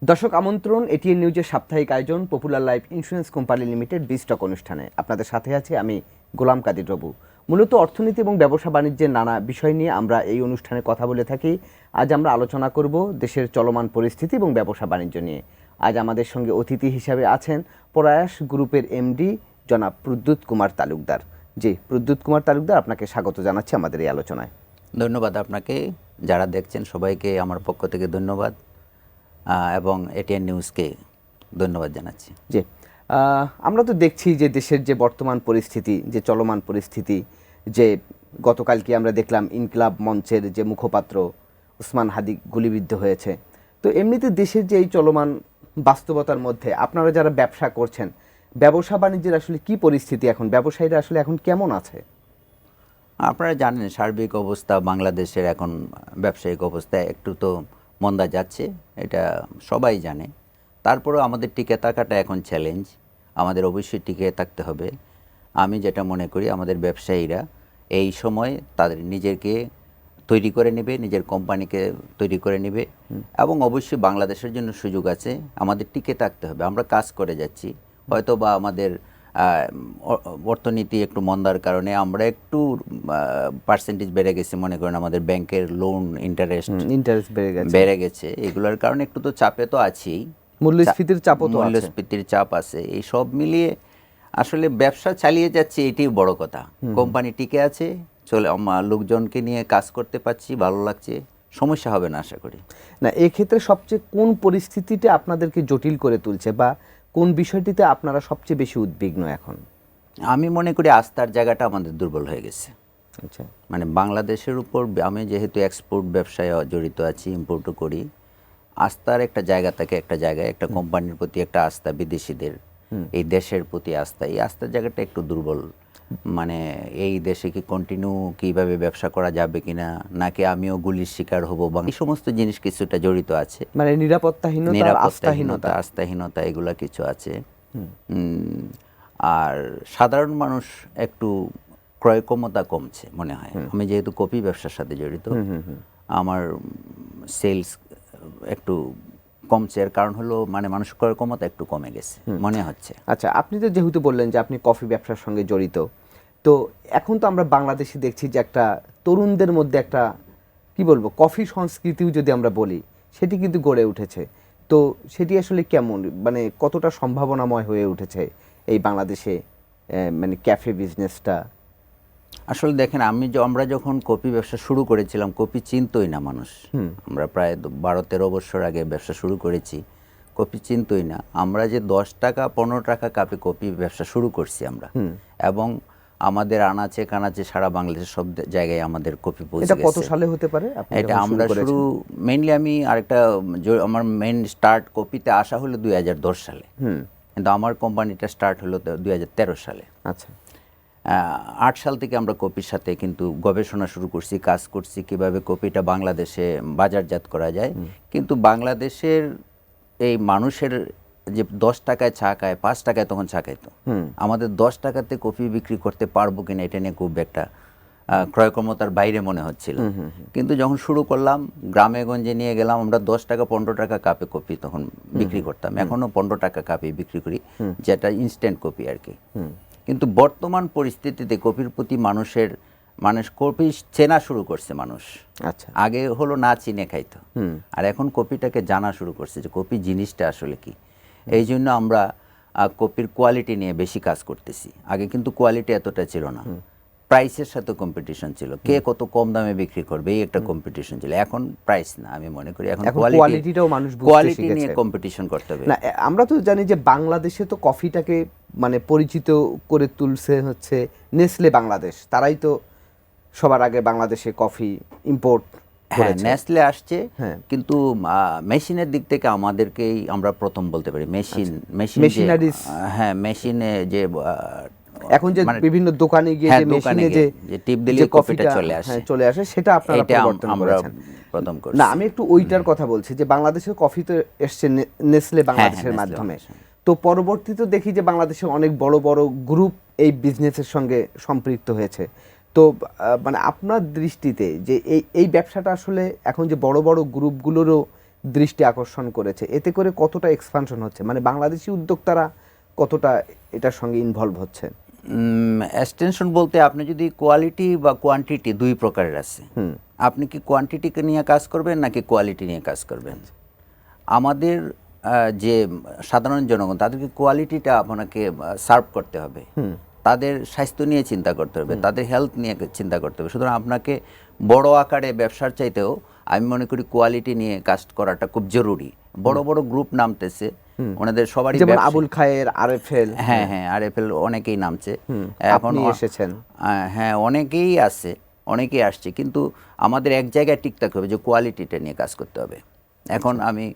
দর্শক আমন্ত্রণ এটিএন নিউজের সাপ্তাহিক আয়োজন popular life insurance company limited বিস্টক অনুষ্ঠানে আপনাদের সাথে আছি আমি গোলাম কাদির রবু। মূলত অর্থনীতি এবং ব্যবসা বাণিজ্যের নানা বিষয় নিয়ে আমরা এই অনুষ্ঠানে কথা বলে থাকি। আজ আমরা আলোচনা করব দেশের চলমান পরিস্থিতি এবং ব্যবসা বাণিজ্য নিয়ে। আজ আমাদের সঙ্গে অতিথি হিসাবে আছেন প্রয়াস গ্রুপের এমডি জনাব প্রদ্যুৎ কুমার তালুকদার। জি প্রদ্যুৎ কুমার তালুকদার, আপনাকে স্বাগত জানাচ্ছি আমাদের এই আলোচনায়। ধন্যবাদ আপনাকে, যারা দেখছেন সবাইকে আমার পক্ষ থেকে ধন্যবাদ এবং এটিএন নিউজকে ধন্যবাদ জানাচ্ছি। জি, আমরা তো দেখছি যে দেশের যে বর্তমান পরিস্থিতি, যে চলমান পরিস্থিতি, যে গতকালকে আমরা দেখলাম ইনকিলাব মঞ্চের যে মুখপাত্র ওসমান হাদি গুলিবিদ্ধ হয়েছে। তো এমনিতে দেশের যে এই চলমান বাস্তবতার মধ্যে আপনারা যারা ব্যবসা করছেন, ব্যবসা বাণিজ্যের আসলে কি পরিস্থিতি এখন, ব্যবসায়ীরা আসলে এখন কেমন আছে? আপনারা জানেন সার্বিক অবস্থা বাংলাদেশের এখন ব্যবসায়িক অবস্থা একটু তো মন্দা যাচ্ছে, এটা সবাই জানে। তারপরেও আমাদের টিকে থাকাটা এখন চ্যালেঞ্জ, আমাদের অবশ্যই টিকে থাকতে হবে। আমি যেটা মনে করি আমাদের ব্যবসায়ীরা এই সময় তাদের নিজেকে তৈরি করে নেবে, নিজের কোম্পানিকে তৈরি করে নেবে এবং অবশ্যই বাংলাদেশের জন্য সুযোগ আছে, আমাদের টিকে থাকতে হবে। আমরা কাজ করে যাচ্ছি, হয়তো বা আমাদের অর্থনীতি একটু মন্দার কারণে আমরা একটু পার্সেন্টেজ বেড়ে গেছে, মনে করেন আমাদের ব্যাংকের লোন ইন্টারেস্ট বেড়ে গেছে, এগুলোর কারণে একটু তো চাপে তো আছেই, মূল্যস্ফীতির চাপও তো আছে, মূল্যস্ফীতির চাপ আছে। এই সব মিলিয়ে আসলে ব্যবসা চালিয়ে যাচ্ছে, এটাই বড় কথা। কোম্পানি টিকে আছে, চলে লোকজনকে নিয়ে কাজ করতে পারছি, ভালো লাগছে, সমস্যা হবে না আশা করি। না, এক্ষেত্রে সবচেয়ে কোন পরিস্থিতিটা আপনাদেরকে জটিল করে তুলছে বা কোন বিষয়টিতে আপনারা সবচেয়ে বেশি উদ্বিগ্ন এখন? আমি মনে করি আস্থার জায়গাটা আমাদের দুর্বল হয়ে গেছে। আচ্ছা, মানে বাংলাদেশের উপর আমি যেহেতু এক্সপোর্ট ব্যবসায় জড়িত আছি, ইম্পোর্টও করি, আস্থার একটা জায়গা থাকে, একটা জায়গায় একটা কোম্পানির প্রতি একটা আস্থা, বিদেশিদের এই দেশের প্রতি আস্থা, এই আস্থার জায়গাটা একটু দুর্বল। মানে এই দেশে কি কন্টিনিউ কিভাবে ব্যবসা করা যাবে কিনা, নাকি আমিও গুলির শিকার হব, বা এই সমস্ত জিনিস কিছুটা জড়িত আছে। মানে নিরাপত্তাহীনতা, আস্থাহীনতা এগুলা কিছু আছে। আর সাধারণ মানুষ একটু ক্রয় ক্ষমতা কমছে মনে হয়। আমি যেহেতু কফি ব্যবসার সাথে জড়িত, আমার সেলস একটু কমছে, এর কারণ হলো মানে মানুষ ক্রয় ক্ষমতা একটু কমে গেছে মনে হচ্ছে। আচ্ছা, আপনি তো যেহেতু বললেন যে আপনি কফি ব্যবসার সঙ্গে জড়িত, তো এখন তো আমরা বাংলাদেশে দেখছি যে একটা তরুণদের মধ্যে একটা কি বলবো কফি সংস্কৃতিও যদি আমরা বলি, সেটি কিন্তু গড়ে উঠেছে। তো সেটি আসলে কেমন, মানে কতটা সম্ভাবনাময় হয়ে উঠেছে এই বাংলাদেশে মানে ক্যাফে বিজনেসটা? আসলে দেখেন, আমরা যখন কফি ব্যবসা শুরু করেছিলাম, কফি চিনতই না মানুষ। আমরা প্রায় 12-13 বছর আগে ব্যবসা শুরু করেছি, কফি চিনতই না। আমরা যে 10 টাকা 15 টাকা কাপে কফি ব্যবসা শুরু করছি আমরা, এবং আমাদের আনাচে কানাচে সারা বাংলাদেশের সব জায়গায় আমাদের কফি পৌঁছে গেছে। এটা কত সালে হতে পারে? এটা আমরা শুরু মেইনলি আমি আরেকটা আমার মেইন স্টার্ট কফিতে আসা হলো 2010 সালে, কিন্তু আমার কোম্পানিটা স্টার্ট হলো 2013 সালে। আচ্ছা, 8 সাল থেকে আমরা কপির সাথে কিন্তু গবেষণা শুরু করছি, কাজ করছি কিভাবে কপিটা বাংলাদেশে বাজারজাত করা যায়। কিন্তু বাংলাদেশের এই মানুষের যে 10 টাকায় চা খায়, 5 টাকায় তখন চা খাইতো, আমাদের 10 টাকাতে কফি বিক্রি করতে পারবো কিনা এটা নিয়ে খুব একটা ক্রয় ক্ষমতার বাইরে মনে হচ্ছিল। কিন্তু যখন শুরু করলাম, গ্রামে গঞ্জে নিয়ে গেলাম, আমরা 10 টাকা 15 টাকা কাপে কফি তখন বিক্রি করতাম, এখনো 15 টাকা কাপে বিক্রি করি, যেটা ইনস্ট্যান্ট কফি আর কি। কিন্তু বর্তমান পরিস্থিতিতে কফির প্রতি মানুষ কফি চেনা শুরু করছে মানুষ। আচ্ছা, আগে হলো না চিনে খাইতো, আর এখন কফিটাকে জানা শুরু করছে যে কফি জিনিসটা আসলে কি। এই জন্য আমরা কফির কোয়ালিটি নিয়ে বেশি কাজ করতেছি। আগে কিন্তু কোয়ালিটি এতটা ছিল না, প্রাইসের সাথে কম্পিটিশন ছিল, কে কত কম দামে বিক্রি করবে এই একটা কম্পিটিশন ছিল। এখন প্রাইস না, আমি মনে করি এখন কোয়ালিটিটাও মানুষ কোয়ালিটি নিয়ে কম্পিটিশন করতে হবে। না, আমরা তো জানি যে বাংলাদেশে তো কফিটাকে মানে পরিচিত করে তুলছে হচ্ছে নেসলে বাংলাদেশ, তারাই তো সবার আগে বাংলাদেশে কফি ইম্পোর্ট হ্যাঁ, নেসলে আসছে, কিন্তু মেশিনের দিক থেকে আমাদেরকেই আমরা প্রথম বলতে পারি। মেশিনারিজ, হ্যাঁ, মেশিনে যে এখন যে বিভিন্ন দোকানে গিয়ে যে মেশিনে যে টিপ দিলে কফিটা চলে আসে, সেটা আপনারা পরিবর্তন করেছেন। প্রথম করছি না, আমি একটু ওইটার কথা বলছি যে বাংলাদেশের কফি তো এসছে নেসলে বাংলাদেশের মাধ্যমে। তো পরবর্তীতে দেখি যে বাংলাদেশে অনেক বড় বড় গ্রুপ এই বিজনেসের সঙ্গে সম্পৃক্ত হয়েছে। তো মানে আপনার দৃষ্টিতে যে এই ব্যবসাটা আসলে এখন যে বড় বড় গ্রুপগুলোরও দৃষ্টি আকর্ষণ করেছে, এতে করে কতটা এক্সপানশন হচ্ছে, মানে বাংলাদেশি উদ্যোক্তারা কতটা এটার সঙ্গে ইনভলভ হচ্ছে? এক্সটেনশন বলতে আপনি যদি কোয়ালিটি বা কোয়ান্টিটি দুই প্রকারের আছে। আপনি কি কোয়ান্টিটিকে নিয়ে কাজ করবেন নাকি কোয়ালিটি নিয়ে কাজ করবেন? আমাদের যে সাধারণ জনগণ তাদেরকে কোয়ালিটিটা আপনাকে সার্ভ করতে হবে, তাদের স্বাস্থ্য নিয়ে চিন্তা করতে হবে, তাদের হেলথ নিয়ে চিন্তা করতে হবে। সুতরাং আপনাকে বড় আকারে ব্যবসার চাইতেও আমি মনে করি কোয়ালিটি নিয়ে কাজ করাটা খুব জরুরি। বড় বড় গ্রুপ নামতেছে, ওনাদের সবারই যেমন আবুল খায়ের, আরএফএল। হ্যাঁ আরএফএল অনেকেই নামছে, এখন আপনি এসেছেন। হ্যাঁ অনেকেই আছে, অনেকেই আসছে, কিন্তু আমাদের এক জায়গায় টিক থাকতে হবে যে কোয়ালিটিটা নিয়ে কাজ করতে হবে। এখন আমি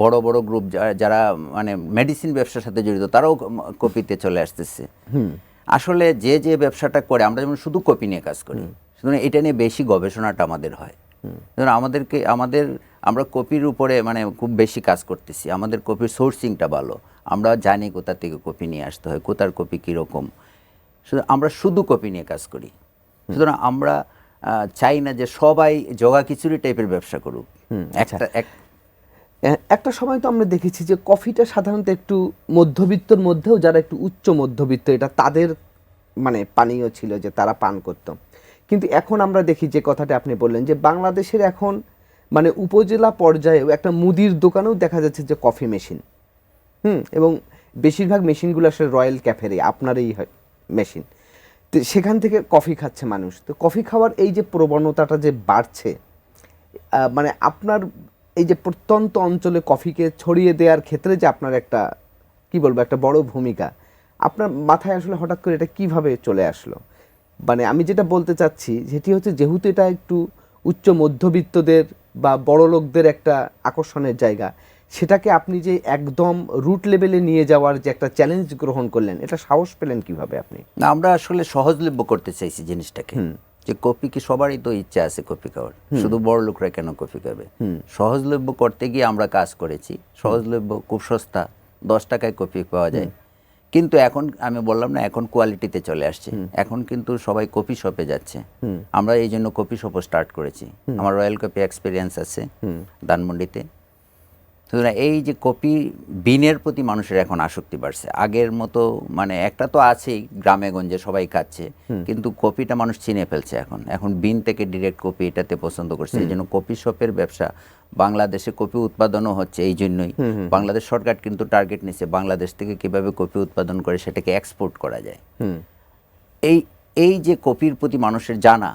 বড় বড় গ্রুপ যারা মানে মেডিসিন ব্যবসার সাথে জড়িত তারাও কপিতে চলে আসতেছে। আসলে যে যে ব্যবসাটা করে, আমরা যেমন শুধু কপি নিয়ে কাজ করি, সুতরাং এটা নিয়ে বেশি গবেষণাটা আমাদের হয়। আমরা কপির উপরে মানে খুব বেশি কাজ করতেছি, আমাদের কপির সোর্সিংটা ভালো, আমরা জানি কোথা থেকে কপি নিয়ে আসতে হয়, কোথার কপি কীরকম। আমরা শুধু কপি নিয়ে কাজ করি। সুতরাং আমরা চাই না যে সবাই জগা খিচুড়ি টাইপের ব্যবসা করুক। একটা সময় তো আমরা দেখেছি যে কফিটা সাধারণত একটু মধ্যবিত্তর মধ্যেও, যারা একটু উচ্চ মধ্যবিত্ত, এটা তাদের মানে পানীয় ছিল যে তারা পান করত। কিন্তু এখন আমরা দেখি যে কথাটা আপনি বললেন যে বাংলাদেশের এখন মানে উপজেলা পর্যায়েও একটা মুদির দোকানেও দেখা যাচ্ছে যে কফি মেশিন, এবং বেশিরভাগ মেশিনগুলো আসলে রয়্যাল ক্যাফেরই, আপনারই মেশিন। তো সেখান থেকে কফি খাচ্ছে মানুষ। তো কফি খাওয়ার এই যে প্রবণতাটা যে বাড়ছে, মানে আপনার এই যে প্রত্যন্ত অঞ্চলে কফিকে ছড়িয়ে দেওয়ার ক্ষেত্রে যে আপনার একটা কি বলবো একটা বড় ভূমিকা, আপনার মাথায় আসলে হঠাৎ করে এটা কিভাবে চলে আসলো? মানে আমি যেটা বলতে চাচ্ছি সেটি হচ্ছে, যেহেতু এটা একটু উচ্চ মধ্যবিত্তদের বা বড় লোকদের একটা আকর্ষণের জায়গা, সেটাকে আপনি যে একদম রুট লেভেলে নিয়ে যাওয়ার যে একটা চ্যালেঞ্জ গ্রহণ করলেন, এটা সাহস পেলেন কিভাবে আপনি? না, আমরা আসলে সহজলভ্য করতে চাইছি জিনিসটাকে, যে কপি কি সবারই তো ইচ্ছা আছে কপি খাওয়ার, শুধু বড় লোকরা কেন কপি খাবে? সহজলভ্য করতে গিয়ে আমরা কাজ করেছি। সহজলভ্য খুব সস্তা, 10 টাকায় কপি পাওয়া যায়। কিন্তু এখন আমি বললাম না, এখন কোয়ালিটিতে চলে আসছে। এখন কিন্তু সবাই কপি শপে যাচ্ছে। আমরা এই জন্য কপি শপও স্টার্ট করেছি। আমার রয়্যাল কপি এক্সপিরিয়েন্স আছে ধানমন্ডিতে। সুতরাং এই যে কপি বিনের প্রতি মানুষের এখন আসক্তি বাড়ছে। আগের মতো মানে একটা তো আছেই, গ্রামে গঞ্জে সবাই খাচ্ছে, কিন্তু কপিটা মানুষ চিনে ফেলছে। এখন বিন থেকে ডিরেক্ট কপি এটাতে পছন্দ করছে। এই জন্য কপি শপের ব্যবসা, বাংলাদেশে কপি উৎপাদনও হচ্ছে। এই জন্যই বাংলাদেশ সরকার কিন্তু টার্গেট নিচ্ছে বাংলাদেশ থেকে কিভাবে কপি উৎপাদন করে সেটাকে এক্সপোর্ট করা যায়। এই যে কপির প্রতি মানুষের জানা,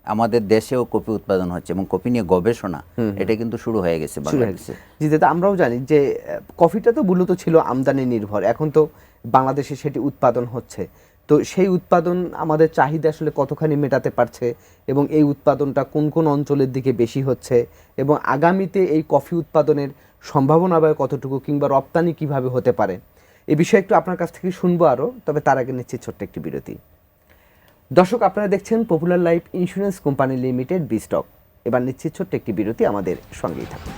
আমাদের দেশেও কপি উৎপাদন হচ্ছে এবং কপি নিয়ে গবেষণা, এটা কিন্তু শুরু হয়ে গেছে বাংলাদেশে। জি দাদা, আমরাও জানি যে কফিটা তো মূলত ছিল আমদানি নির্ভর, এখন তো বাংলাদেশে সেটি উৎপাদন হচ্ছে। তো সেই উৎপাদন আমাদের চাহিদা আসলে কতখানি মেটাতে পারছে, এবং এই উৎপাদনটা কোন কোন অঞ্চলের দিকে বেশি হচ্ছে, এবং আগামীতে এই কফি উৎপাদনের সম্ভাবনা বা কতটুকু, কিংবা রপ্তানি কিভাবে হতে পারে, এই বিষয়ে একটু আপনার কাছ থেকে শুনবো আরও। তবে তার আগে নিচ্ছি ছোট্ট একটি বিরতি। দর্শক, আপনারা দেখছেন popular life insurance company limited বিস্টক। এবার নিচ্ছি ছোট্ট একটি বিরতি, আমাদের সঙ্গেই থাকুন।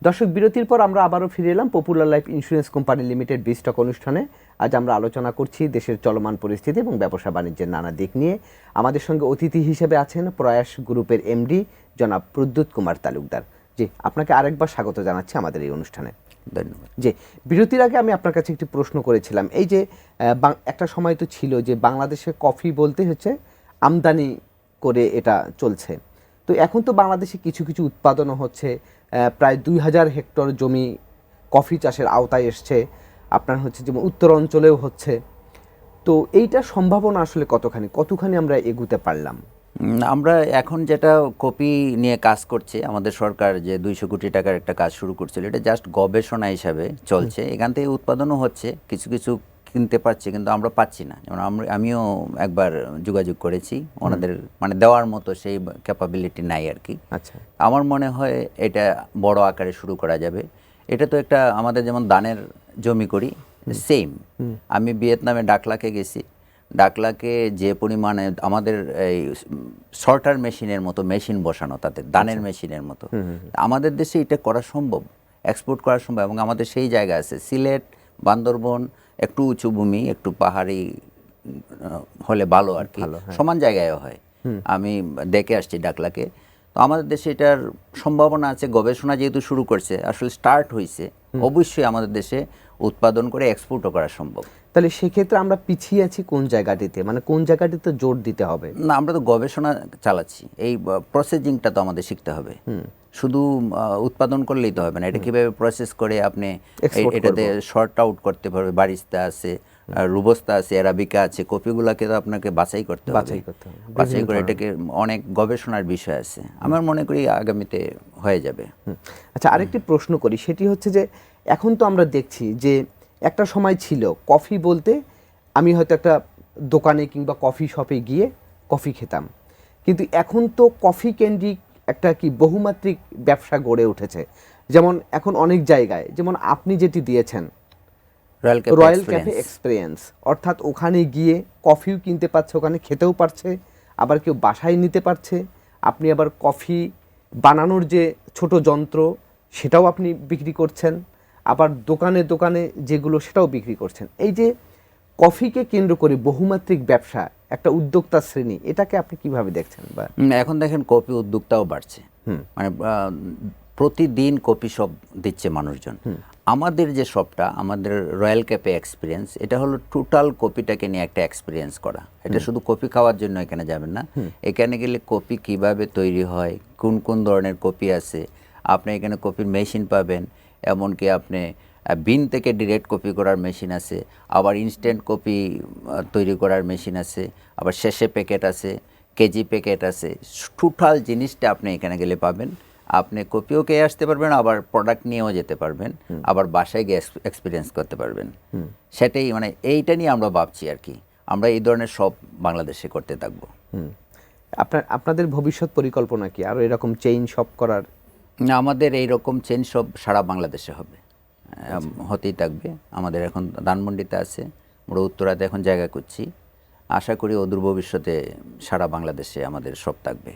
দর্শক, বিরতির পর আমরা আবারও ফিরে এলাম popular life insurance company limited বিস্টক অনুষ্ঠানে। আজ আমরা আলোচনা করছি দেশের চলমান পরিস্থিতি এবং ব্যবসা বাণিজ্যের নানা দিক নিয়ে। আমাদের সঙ্গে অতিথি হিসেবে আছেন প্রয়াস গ্রুপের এমডি জনাব প্রদ্যুৎ কুমার তালুকদার। জি, আপনাকে আরেকবার স্বাগত জানাচ্ছি আমাদের এই অনুষ্ঠানে। ধন্যবাদ। জি, বিরতির আগে আমি আপনার কাছে একটি প্রশ্ন করেছিলাম, এই যে একটা সময় তো ছিল যে বাংলাদেশে কফি বলতে হচ্ছে আমদানি করে এটা চলছে। তো এখন তো বাংলাদেশে কিছু কিছু উৎপাদনও হচ্ছে, প্রায় 2000 হেক্টর জমি কফি চাষের আওতায় এসছে, আপনার হচ্ছে যেমন উত্তর অঞ্চলেও হচ্ছে। তো এইটার সম্ভাবনা আসলে কতখানি আমরা এগুতে পারলাম? আমরা এখন যেটা কপি নিয়ে কাজ করছে, আমাদের সরকার যে 200 কোটি টাকার একটা কাজ শুরু করছিল, এটা জাস্ট গবেষণা হিসাবে চলছে। এখান থেকে উৎপাদনও হচ্ছে, কিছু কিছু কিনতে পারছি, কিন্তু আমরা পাচ্ছি না। যেমন আমিও একবার যোগাযোগ করেছি, ওনাদের মানে দেওয়ার মতো সেই ক্যাপাবিলিটি নাই আর কি। আচ্ছা, আমার মনে হয় এটা বড় আকারে শুরু করা যাবে। এটা তো একটা আমাদের যেমন ধানের জমি করি, সেম। আমি ভিয়েতনামে ডাকলাকে গেছি, ডাকলাকে যে পরিমাণে আমাদের এই সর্টার মেশিনের মতো মেশিন বসানো, তাতে ধানের মেশিনের মতো, আমাদের দেশে এটা করা সম্ভব। এক্সপোর্ট করা সম্ভব, এবং আমাদের সেই জায়গা আছে সিলেট, বান্দরবন, একটু উঁচু ভূমি, একটু পাহাড়ি হলে ভালো আর কি, সমান জায়গায় হয়। আমি দেখে আসছি ডাকলাকে। তো আমাদের দেশে এটার সম্ভাবনা আছে, গবেষণা যেহেতু শুরু করছে, আসলে স্টার্ট হয়েছে, অবশ্যই আমাদের দেশে উৎপাদন করে এক্সপোর্টও করা সম্ভব। তাহলে সেক্ষেত্রে আমরা পিছিয়ে আছি কোন জায়গাটিতে, মানে কোন জায়গাটিতে জোর দিতে হবে? না, আমরা তো গবেষণা চালাচ্ছি, এই প্রসেসিংটা তো আমাদের শিখতে হবে। শুধু উৎপাদন করলেই তো হবে না, এটা কিভাবে প্রসেস করে আপনি এটাতে শর্ট আউট করতে পারবে। বারিস্তা আছে, রুবস্তা আছে, অ্যারাবিকা আছে, কপিগুলাকে তো আপনাকে বাছাই করতে হবে, বাছাই করে এটাকে অনেক গবেষণার বিষয় আছে। আমার মনে করি আগামীতে হয়ে যাবে। আচ্ছা, আরেকটি প্রশ্ন করি, সেটি হচ্ছে যে এখন তো আমরা দেখছি যে একটা সময় ছিল কফি বলতে আমি হয়তো একটা দোকানে কিংবা কফি শপে গিয়ে কফি খেতাম, কিন্তু এখন তো কফি কেন্দ্রিক একটা কি বহুমাত্রিক ব্যবসা গড়ে উঠেছে। যেমন এখন অনেক জায়গায়, যেমন আপনি যেটি দিয়েছেন রয়্যাল ক্যাফে এক্সপিরিয়েন্স, অর্থাৎ ওখানে গিয়ে কফিও কিনতে পারছে, ওখানে খেতেও পারছে, আবার কেউ বাসায় নিতে পারছে। আপনি আবার কফি বানানোর যে ছোট যন্ত্র সেটাও আপনি বিক্রি করছেন, আবার দোকানে দোকানে যেগুলো সেটাও বিক্রি করছেন। এই যে কফিকে কেন্দ্র করে বহুমাত্রিক ব্যবসা, একটা উদ্যোক্তা শ্রেণী, এটাকে আপনি কিভাবে দেখছেন? বা এখন দেখেন কফি উদ্যোক্তাও বাড়ছে, মানে প্রতিদিন কফি শপ দিচ্ছে মানুষজন। আমাদের যে শপটা, আমাদের রয়্যাল ক্যাফে এক্সপিরিয়েন্স, এটা হলো টোটাল কফিটাকে নিয়ে একটা এক্সপিরিয়েন্স করা। এটা শুধু কফি খাওয়ার জন্য এখানে যাবেন না, এখানে গেলে কফি কিভাবে তৈরি হয়, কোন কোন ধরনের কফি আছে, আপনি এখানে কফির মেশিন পাবেন, এমনকি আপনি বিন থেকে ডিরেক্ট কপি করার মেশিন আছে, আবার ইনস্ট্যান্ট কপি তৈরি করার মেশিন আছে, আবার শেষে প্যাকেট আছে, কেজি প্যাকেট আছে। টোটাল জিনিসটা আপনি এখানে গেলে পাবেন। আপনি কপিও খেয়ে আসতে পারবেন, আবার প্রোডাক্ট নিয়েও যেতে পারবেন, আবার বাসায় গিয়ে এক্সপিরিয়েন্স করতে পারবেন। সেটাই মানে এইটা নিয়ে আমরা ভাবছি আর কি, আমরা এই ধরনের সব বাংলাদেশে করতে থাকবো। আপনাদের ভবিষ্যৎ পরিকল্পনা কি আরও এরকম চেইন শপ করার? আমাদের এইরকম চেইন শপ সারা বাংলাদেশে হবে, হতেই থাকবে। আমাদের এখন ধানমন্ডিতে আছে, আমরা উত্তরাতে এখন জায়গা করছি। আশা করি অদূর ভবিষ্যতে সারা বাংলাদেশে আমাদের শপ থাকবে।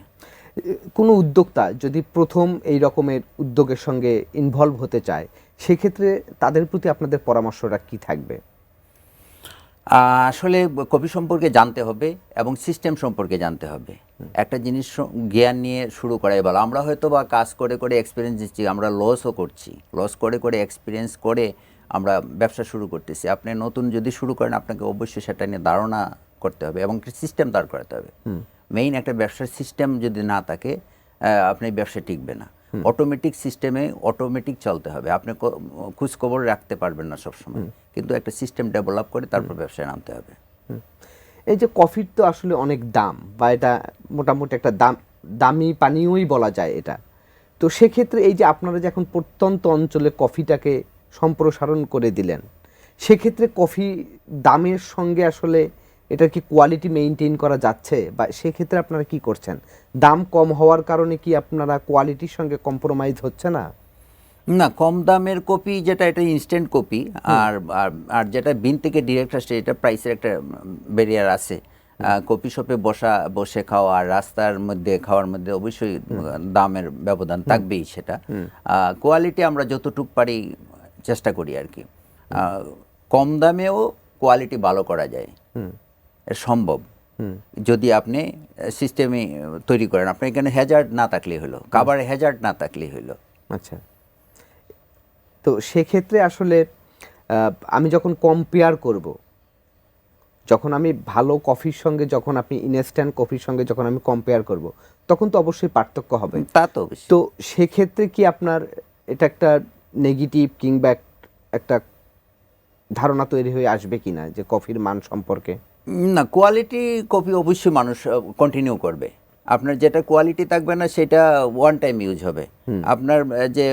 কোনো উদ্যোক্তা যদি প্রথম এই রকমের উদ্যোগের সঙ্গে ইনভলভ হতে চায়, সেক্ষেত্রে তাদের প্রতি আপনাদের পরামর্শটা কি থাকবে? আসলে কফি সম্পর্কে জানতে হবে এবং সিস্টেম সম্পর্কে জানতে হবে। একটা জিনিস জ্ঞান নিয়ে শুরু করাই ভালো। আমরা হয়তো বা কাজ করে করে এক্সপিরিয়েন্স দিচ্ছি, আমরা লসও করছি, লস করে করে এক্সপিরিয়েন্স করে আমরা ব্যবসা শুরু করতেছি। আপনি নতুন যদি শুরু করেন, আপনাকে অবশ্যই সেটা নিয়ে ধারণা করতে হবে এবং সিস্টেম দাঁড় করাতে হবে। মেইন একটা ব্যবসার সিস্টেম যদি না থাকে, আপনি ব্যবসা টিকবে না। অটোমেটিক সিস্টেমে অটোমেটিক চলতে হবে, আপনি খোঁজখবর রাখতে পারবেন না সবসময়, কিন্তু একটা সিস্টেম ডেভেলপ করে তারপর ব্যবসায় নামতে হবে। এই যে কফির তো আসলে অনেক দাম, বা এটা মোটামুটি একটা দামি পানীয়ই বলা যায় এটা। তো সেক্ষেত্রে এই যে আপনারা যে এখন প্রত্যন্ত অঞ্চলে কফিটাকে সম্প্রসারণ করে দিলেন, সেক্ষেত্রে কফি দামের সঙ্গে আসলে এটার কি কোয়ালিটি মেইনটেইন করা যাচ্ছে, বা সেক্ষেত্রে আপনারা কি করছেন? দাম কম হওয়ার কারণে কি আপনারা কোয়ালিটির সঙ্গে কম্প্রোমাইজ হচ্ছে না? না, কম দামের কপি যেটা, এটা ইনস্ট্যান্ট কপি, আর আর যেটা বিন থেকে ডিরেক্ট আসছে, এটা প্রাইসের একটা ব্যারিয়ার আছে। কপি শপে বসে খাওয়া আর রাস্তার মধ্যে খাওয়ার মধ্যে অবশ্যই দামের ব্যবধান থাকবেই। সেটা কোয়ালিটি আমরা যতটুকু পারি চেষ্টা করি আর কি। কম দামেও কোয়ালিটি ভালো করা যায়, সম্ভব, যদি আপনি সিস্টেমে তৈরি করেন। আপনার এখানে হ্যাজার্ড না থাকলেই হলো, খাবারে হ্যাজার্ড না থাকলেই হলো। আচ্ছা, তো সেক্ষেত্রে আসলে আমি যখন কম্পেয়ার করব, যখন আমি ভালো কফির সঙ্গে, যখন আপনি ইনস্ট্যান্ট কফির সঙ্গে যখন আমি কম্পেয়ার করব, তখন তো অবশ্যই পার্থক্য হবে। তা তো তো সেক্ষেত্রে কি আপনার এটা একটা নেগেটিভ কিংবা একটা ধারণা তৈরি হয়ে আসবে কিনা যে কফির মান সম্পর্কে? না, কোয়ালিটি কফি অবশ্যই মানুষ কন্টিনিউ করবে। আপনার যেটা কোয়ালিটি থাকবে না সেটা ওয়ান টাইম ইউজ হবে। আপনার যে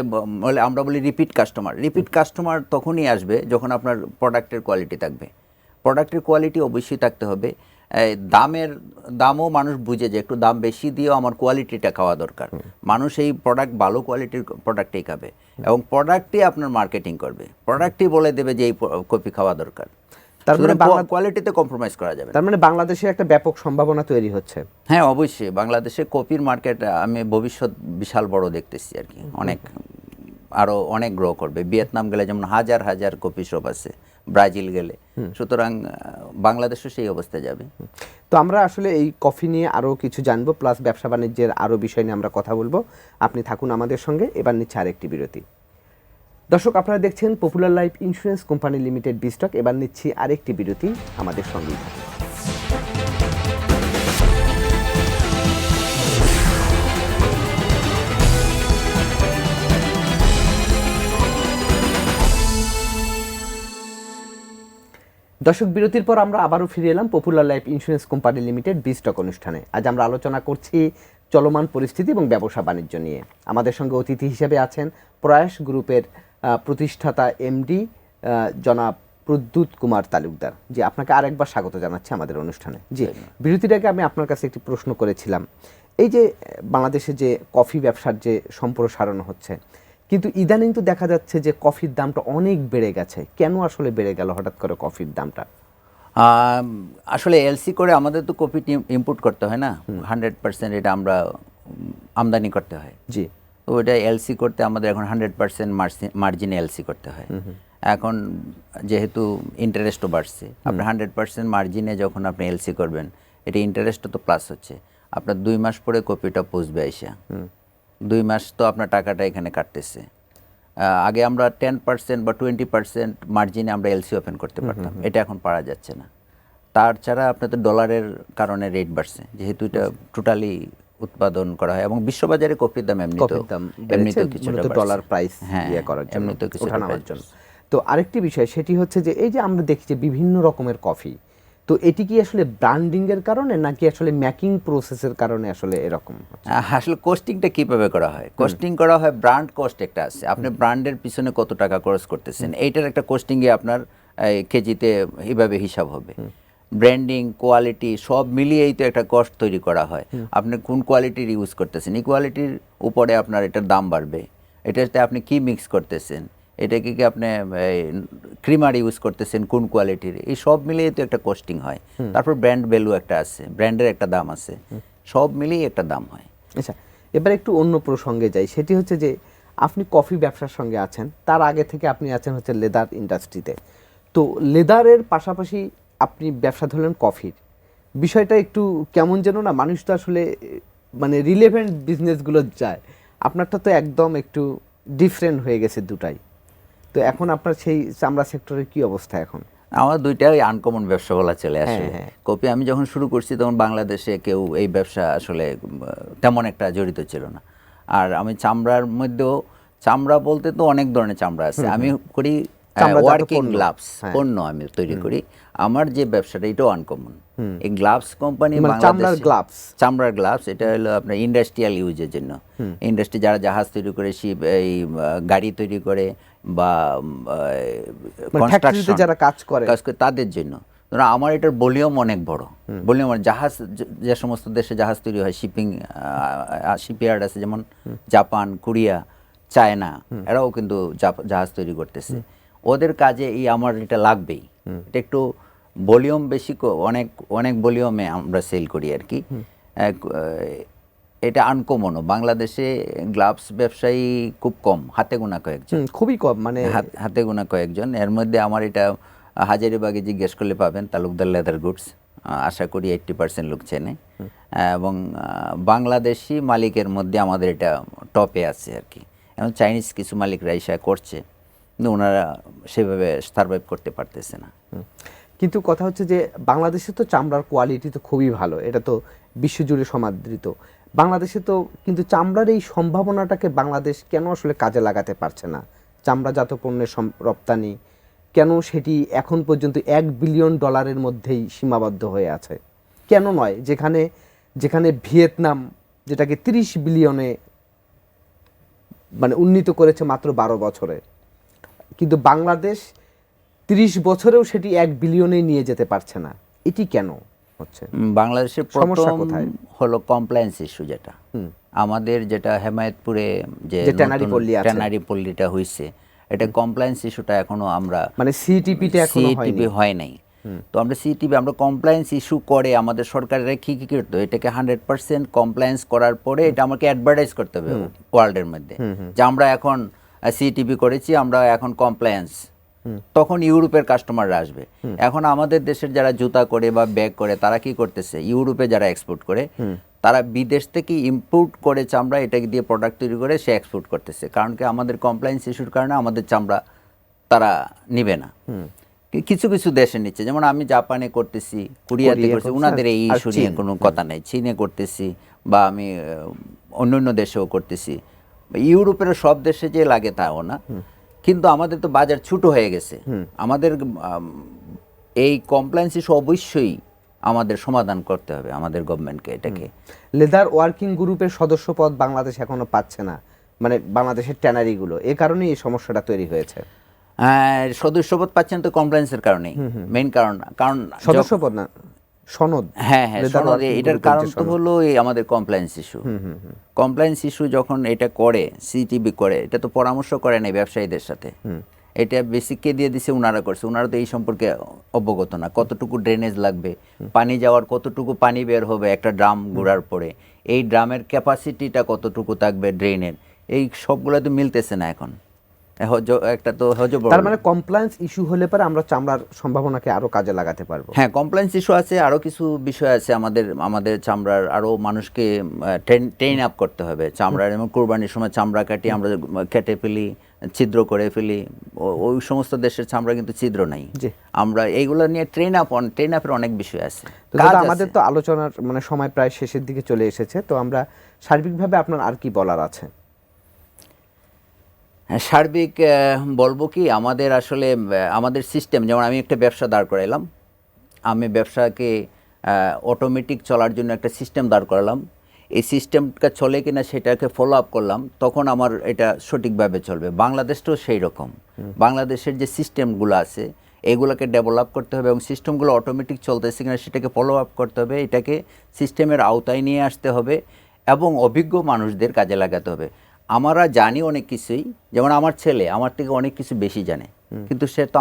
আমরা বলি রিপিট কাস্টমার তখনই আসবে যখন আপনার প্রোডাক্টের কোয়ালিটি থাকবে। প্রোডাক্টের কোয়ালিটি অবশ্যই থাকতে হবে। দামও মানুষ বুঝে যে একটু দাম বেশি দিয়েও আমার কোয়ালিটিটা খাওয়া দরকার। মানুষ এই ভালো কোয়ালিটির প্রোডাক্টই খাবে এবং প্রোডাক্টই আপনার মার্কেটিং করবে, প্রোডাক্টই বলে দেবে যে এই কফি খাওয়া দরকার। তার মানে কোয়ালিটিতে কম্প্রোমাইজ করা যাবে। তার মানে বাংলাদেশে একটা ব্যাপক সম্ভাবনা তৈরি হচ্ছে। হ্যাঁ, অবশ্যই বাংলাদেশে কফির মার্কেট আমি ভবিষ্যৎ বিশাল বড় দেখতেছি আর কি, অনেক আরো অনেক গ্রো করবে। ভিয়েতনাম গেলে যেমন হাজার হাজার কফি শপ আছে, ব্রাজিল গেলে, সুতরাং বাংলাদেশও সেই অবস্থায় যাবে। তো আমরা আসলে এই কফি নিয়ে আরও কিছু জানবো, প্লাস ব্যবসা বাণিজ্যের আরও বিষয় নিয়ে আমরা কথা বলবো। আপনি থাকুন আমাদের সঙ্গে। এবার নিচ্ছে আরেকটি বিরতি। দর্শক, আপনারা দেখছেন popular life insurance company limited বিস্টক। এবার নিচ্ছি আরেকটি বিরতি, আমাদের সঙ্গেই থাকুন। দর্শক, বিরতির পর আমরা আবারও ফিরে এলাম popular life insurance company limited বিস্টক অনুষ্ঠানে। আজ আমরা আলোচনা করছি চলমান পরিস্থিতি এবং ব্যবসা বাণিজ্য নিয়ে। আমাদের সঙ্গে অতিথি হিসেবে আছেন প্রয়াস গ্রুপের প্রতিষ্ঠাতা এমডি জনাব প্রদ্যুৎ কুমার তালুকদার। জি, আপনাকে আরেকবার স্বাগত জানাচ্ছি আমাদের অনুষ্ঠানে। জি, বিরতির আগে আমি আপনার কাছে একটি প্রশ্ন করেছিলাম, এই যে বাংলাদেশে যে কফি ব্যবসার যে সম্প্রসারণ হচ্ছে, কিন্তু ইদানিং তো দেখা যাচ্ছে যে কফির দামটা অনেক বেড়ে গেছে। কেন আসলে বেড়ে গেল হঠাৎ করে কফির দামটা? আসলে এলসি করে আমাদের তো কফি ইম্পোর্ট করতে হয় না, 100% এটা আমরা আমদানি করতে হয়। জি, তো ওইটা এলসি করতে আমাদের এখন 100% মার্জিনে এলসি করতে হয়। এখন যেহেতু ইন্টারেস্টও বাড়ছে, আপনার 100% মার্জিনে যখন আপনি এলসি করবেন, এটা ইন্টারেস্টও তো প্লাস হচ্ছে। আপনার 2 মাস পরে কপিটা পৌঁছবে আইসা, 2 মাস তো আপনার টাকাটা এখানে কাটতেছে। আগে আমরা 10% বা 20% মার্জিনে আমরা এলসি ওপেন করতে পারতাম, এটা এখন পারা যাচ্ছে না। তার ছাড়া আপনার তো ডলারের কারণে রেট বাড়ছে, যেহেতু এটা টোটালি উৎপাদন করা হয় এবং বিশ্ববাজারে কফির দাম এমনিতেও কিছুটা ডলার প্রাইস ইয়ে করার জন্য, ওঠানোর জন্য। তো আরেকটি বিষয় সেটি হচ্ছে যে এই যে আমরা দেখি যে বিভিন্ন রকমের কফি, তো এটি কি আসলে ব্র্যান্ডিং এর কারণে নাকি আসলে মেকিং প্রসেসের কারণে আসলে এরকম? আসলে কোস্টিংটা কিভাবে করা হয়? কোস্টিং করা হয়, ব্র্যান্ড কস্ট একটা আছে, আপনি ব্র্যান্ডের পিছনে কত টাকা খরচ করতেছেন, এইটার একটা কোস্টিংয়ে আপনার কেজিতে এইভাবে হিসাব হবে। ব্র্যান্ডিং, কোয়ালিটি সব মিলিয়েই তো একটা কস্ট তৈরি করা হয়। আপনি কোন কোয়ালিটির ইউজ করতেছেন, এই কোয়ালিটির উপরে আপনার এটার দাম বাড়বে। এটাতে আপনি কি মিক্স করতেছেন, এটাকে কি আপনি ক্রিমার ইউজ করতেছেন কোন কোয়ালিটির, এই সব মিলিয়ে তো একটা কোস্টিং হয়। তারপর ব্র্যান্ড ভ্যালু একটা আছে, ব্র্যান্ডের একটা দাম আছে, সব মিলিয়ে একটা দাম হয়। আচ্ছা, এবার একটু অন্য প্রসঙ্গে যাই। সেটি হচ্ছে যে আপনি কফি ব্যবসার সঙ্গে আছেন, তার আগে থেকে আপনি আছেন হচ্ছে লেদার ইন্ডাস্ট্রিতে। তো লেদারের পাশাপাশি আপনি ব্যবসা ধরলেন কফির, বিষয়টা একটু কেমন যেন না, মানুষ তো আসলে মানে রিলেভেন্ট বিজনেসগুলো যায়, আপনারটা তো একদম একটু ডিফারেন্ট হয়ে গেছে দুটাই। তো এখন আপনার সেই চামড়া সেক্টরের কি অবস্থা এখন? আমার দুইটাই আনকমন ব্যবসা বলা চলে আসে। কফি আমি যখন শুরু করছি তখন বাংলাদেশে কেউ এই ব্যবসা আসলে তেমন একটা জড়িত ছিল না। আর আমি চামড়ার মধ্যেও, চামড়া বলতে তো অনেক ধরনের চামড়া আছে, আমি করি ওয়ার্কিং গ্লাভস পণ্য আমি তৈরি করি। আমার যে ব্যবসাটা এটাও আনকমন। এই গ্লাভস কোম্পানি চামড়ার গ্লাভস, এটা হলো আপনার ইন্ডাস্ট্রিয়াল ইউজের জন্য। ইন্ডাস্ট্রি যারা জাহাজ তৈরি করে, শিপ এই গাড়ি তৈরি করে বা কনস্ট্রাকশন যারা কাজ করে তাদের জন্য। আমার এটার ভলিউম অনেক বড়, ভলিউম জাহাজ, যে সমস্ত দেশে জাহাজ তৈরি হয়, শিপইয়ার্ড আছে যেমন জাপান, কোরিয়া, চায়না, এরাও কিন্তু জাহাজ তৈরি করতেছে। ওদের কাজে এই আমার এটা লাগবেই। এটা একটু ভলিউম বেশি, অনেক অনেক ভলিউমে আমরা সেল করি আর কি। এটা আনকমনও, বাংলাদেশে গ্লাভস ব্যবসায়ী খুব কম, হাতে গোনা কয়েকজন, খুবই কম, মানে হাতে গোনা কয়েকজন। এর মধ্যে আমার এটা হাজারীবাগে জিজ্ঞেস করলে পাবেন তালুকদার লেদার গুডস, আশা করি 80% লোক চেনে। এবং বাংলাদেশি মালিকের মধ্যে আমাদের এটা টপে আছে আর কি। এবং চাইনিজ কিছু মালিকরা এসে করছে, কিন্তু ওনারা সেভাবে সার্ভাইভ করতে পারতেছে না। কিন্তু কথা হচ্ছে যে বাংলাদেশে তো চামড়ার কোয়ালিটি তো খুবই ভালো, এটা তো বিশ্বজুড়ে সমাদৃত। বাংলাদেশে তো কিন্তু চামড়ার এই সম্ভাবনাটাকে বাংলাদেশ কেন আসলে কাজে লাগাতে পারছে না? চামড়াজাত পণ্যের রপ্তানি কেন সেটি এখন পর্যন্ত $1 বিলিয়ন মধ্যেই সীমাবদ্ধ হয়ে আছে? কেন নয়, যেখানে যেখানে ভিয়েতনাম যেটাকে 30 বিলিয়নে মানে উন্নীত করেছে মাত্র 12 বছরে, কিন্তু বাংলাদেশ 30 বছরেও সেটি 1 বিলিয়নে নিয়ে যেতে পারছে না। এটি কেন হচ্ছে? বাংলাদেশের সমস্যা কোথায় হলো কমপ্লায়েন্স ইস্যু, যেটা আমাদের যেটা হেমায়েতপুরে যে ট্যানারি পল্লীটা হয়েছে, এটা কমপ্লায়েন্স ইস্যুটা এখনো আমরা মানে সিটিপিটা এখনো হয় নাই। তো আমরা সিটিপি আমরা কমপ্লায়েন্স ইস্যু করে আমাদের সরকারের কি কি করতে হবে, এটাকে 100% কমপ্লায়েন্স করার পরে এটা আমাকে অ্যাডভার্টাইজ করতে হবে ওয়ার্ল্ডের মধ্যে যে আমরা এখন সিটিপি করেছি, আমরা এখন কমপ্লায়েন্স, তখন ইউরোপের কাস্টমাররা আসবে। এখন আমাদের দেশের যারা জুতা করে বা ব্যাগ করে তারা কি করতেছে, ইউরোপে যারা এক্সপোর্ট করে তারা বিদেশ থেকে ইম্পোর্ট করে চামড়া, এটাকে দিয়ে প্রোডাক্ট তৈরি করে সে এক্সপোর্ট করতেছে। কারণ কি আমাদের কমপ্লায়েন্স ইস্যুর কারণে আমাদের চামড়া তারা নিবে না। কিছু কিছু দেশে নিচ্ছে, যেমন আমি জাপানে করতেছি, কোরিয়াতে করতেছি, ওনাদের এই ইস্যু নিয়ে কোনো কথা নেই। চীনে করতেছি বা আমি অন্য দেশেও করতেছি। ইউরোপের সব দেশে যে লাগে তাও না, কিন্তু আমাদের তো বাজার ছোট হয়ে গেছে। আমাদের এই কমপ্লায়েন্স ইস্যু অবশ্যই আমাদের সমাধান করতে হবে আমাদের গভর্নমেন্টকে। এটাকে লেদার ওয়ার্কিং গ্রুপের সদস্যপদ বাংলাদেশ এখনো পাচ্ছে না, মানে বাংলাদেশের ট্যানারিগুলো, এই কারণেই এই সমস্যাটা তৈরি হয়েছে। সদস্যপদ পাচ্ছেন তো কমপ্লায়েন্সের কারণেই, মেইন কারণ। কারণ সদস্যপদ না, সনদ। হ্যাঁ, সনদ। এটার কারণ তো হলো এই আমাদের কমপ্লায়েন্স ইস্যু। কমপ্লায়েন্স ইস্যু যখন এটা করে, সিটিবি করে, এটা তো পরামর্শ করে নাই ব্যবসায়ীদের সাথে। এটা বেসিককে দিয়ে দিছে, ওনারা করছে। ওনারা তো এই সম্পর্কে অবগত না, কতটুকু ড্রেনেজ লাগবে, পানি যাওয়ার কতটুকু পানি বের হবে একটা ড্রাম ঘোরার পরে, এই ড্রামের ক্যাপাসিটিটা কতটুকু থাকবে ড্রেনের, এই সবগুলো তো মিলতেছে না এখন। একটা তো তার মানে কমপ্লায়েন্স ইস্যু হলে পরে আমরা চামড়ার সম্ভাবনাকে আরো কাজে লাগাতে পারবো। হ্যাঁ, কমপ্লায়েন্স ইস্যু আছে, আরো কিছু বিষয় আছে। আমাদের চামড়ার আরো মানুষকে ট্রেন আপ করতে হবে। চামড়ার, এবং কুরবানির সময় চামড়া কাটি আমরা কেটে ফেলি, ছিদ্র করে ফেলি। ওই সমস্ত দেশের চামড়া কিন্তু ছিদ্র নাই। আমরা এইগুলো নিয়ে ট্রেন আপের অনেক বিষয় আছে। আমাদের তো আলোচনার মানে সময় প্রায় শেষের দিকে চলে এসেছে, তো আমরা সার্বিকভাবে আপনার আর কি বলার আছে? সার্বিক বলবো কি, আমাদের আসলে আমাদের সিস্টেম, যেমন আমি একটা ব্যবসা দাঁড় করাইলাম, আমি ব্যবসাকে অটোমেটিক চলার জন্য একটা সিস্টেম দাঁড় করালাম। এই সিস্টেমটা চলে কিনা সেটাকে ফলো আপ করলাম, তখন আমার এটা সঠিকভাবে চলবে। বাংলাদেশটাও সেই রকম। বাংলাদেশের যে সিস্টেমগুলো আছে এগুলোকে ডেভেলপ করতে হবে, এবং সিস্টেমগুলো অটোমেটিক চলতেছে কিনা সেটাকে ফলো আপ করতে হবে, এটাকে সিস্টেমের আওতায় নিয়ে আসতে হবে, এবং অভিজ্ঞ মানুষদের কাজে লাগাতে হবে। আমরা জানি অনেক কিছুই, যেমন আমার ছেলে আমার থেকে অনেক কিছু বেশি জানে, কিন্তু সে তো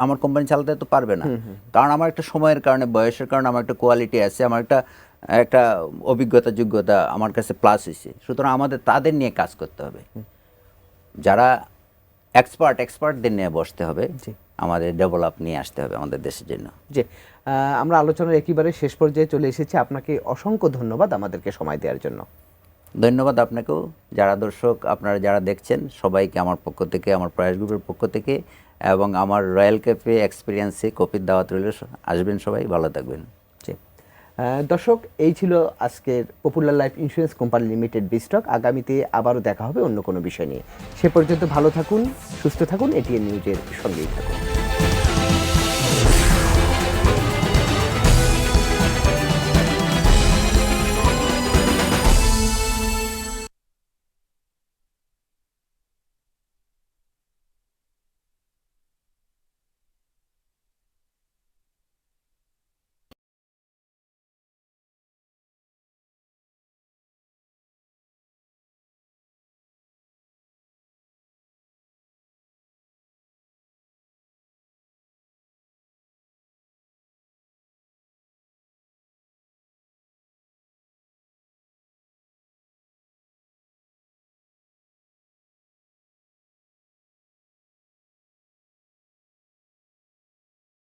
আমার কোম্পানি চালাতে তো পারবে না। কারণ আমার একটা সময়ের কারণে, বয়সের কারণে আমার একটা কোয়ালিটি আছে, আমার একটা অভিজ্ঞতা যোগ্যতা আমার কাছে প্লাস হয়েছে। সুতরাং আমাদের তাদের নিয়ে কাজ করতে হবে, যারা এক্সপার্টদের নিয়ে বসতে হবে, আমাদের ডেভেলপ নিয়ে আসতে হবে আমাদের দেশের জন্য। জি, আমরা আলোচনার একেবারে শেষ পর্যায়ে চলে এসেছি। আপনাকে অসংখ্য ধন্যবাদ আমাদেরকে সময় দেওয়ার জন্য। ধন্যবাদ আপনাকেও। যারা দর্শক, আপনারা যারা দেখছেন, সবাইকে আমার পক্ষ থেকে, আমার প্রয়াস গ্রুপের পক্ষ থেকে, এবং আমার রয়্যাল ক্যাফে এক্সপিরিয়েন্সে কপির দাওয়াত রইল। আসবেন সবাই, ভালো থাকবেন। দর্শক, এই ছিল আজকের popular life insurance company limited বিস্টক। আগামীতে আবারও দেখা হবে অন্য কোনো বিষয় নিয়ে। সে পর্যন্ত ভালো থাকুন, সুস্থ থাকুন, এটিএন নিউজের সঙ্গেই থাকুন।